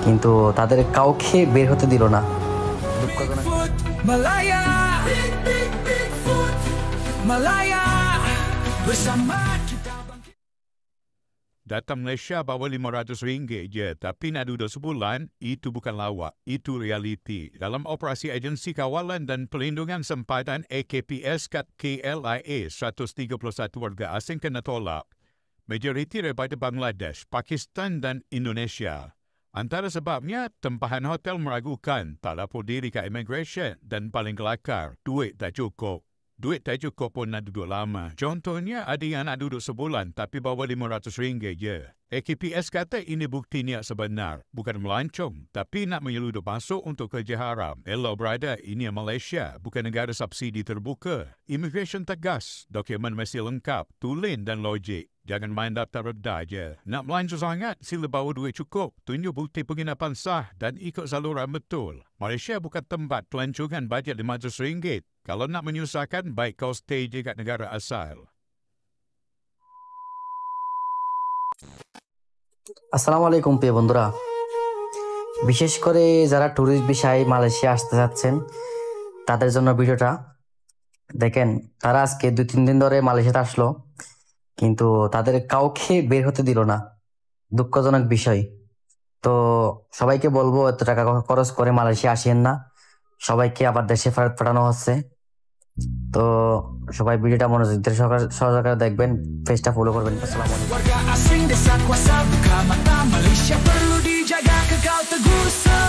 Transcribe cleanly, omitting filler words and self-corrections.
কিন্তু তাদের কাউকে বের হতে দিল না। দুঃখজনক। Malaya, Malaya, bersama kita bangkit. Datang Malaysia bawa RM500 je, tapi nak duduk sebulan, itu bukan lawak, itu realiti. Dalam operasi Agensi Kawalan dan Pelindungan Sempadan AKPS kat KLIA, 131 warga asing kena tolak. Majoriti daripada Bangladesh, Pakistan dan Indonesia. Antara sebabnya, tempahan hotel meragukan, tak lapor diri ke immigration dan paling kelakar, duit tak cukup. Duit tak cukup pun nak duduk lama. Contohnya, ada yang nak duduk sebulan tapi bawa RM500 je. AKPS kata ini bukti niat sebenar. Bukan melancong, tapi nak menyeludup masuk untuk kerja haram. Hello brother, ini Malaysia, bukan negara subsidi terbuka. Immigration tegas, dokumen mesti lengkap, tulen dan logik. Jangan main daftar rendah je. Nak melancong sangat, sila bawa duit cukup. Tunjuk bukti penginapan sah dan ikut saluran betul. Malaysia bukan tempat pelancongan bajet RM500. Kalau nak menyusahkan, baik kau stay je kat negara asal. আসসালামু আলাইকুম প্রিয় বন্ধুরা, বিশেষ করে যারা ট্যুরিস্ট ভিসায় মালয়েশিয়া আসতে যাচ্ছেন তাদের জন্য ভিডিওটা দেখেন। তারা আজকে 2-3 দিন ধরে মালয়েশিয়াতে আসলো, কিন্তু তাদের কাউকে বের হতে দিল না। দুঃখজনক বিষয়। তো সবাইকে বলবো, এত টাকা খরচ করে মালয়েশিয়া আসেন না, সবাইকে আবার দেশে ফেরত পাঠানো হচ্ছে। তো সবাই ভিডিওটা মনোযোগ দিয়ে সহকারে দেখবেন, পেজটা ফলো করবেন। আসসালামু আলাইকুম। Warga asing desa kuasa buka mata, Malaysia perlu dijaga kekal teguh.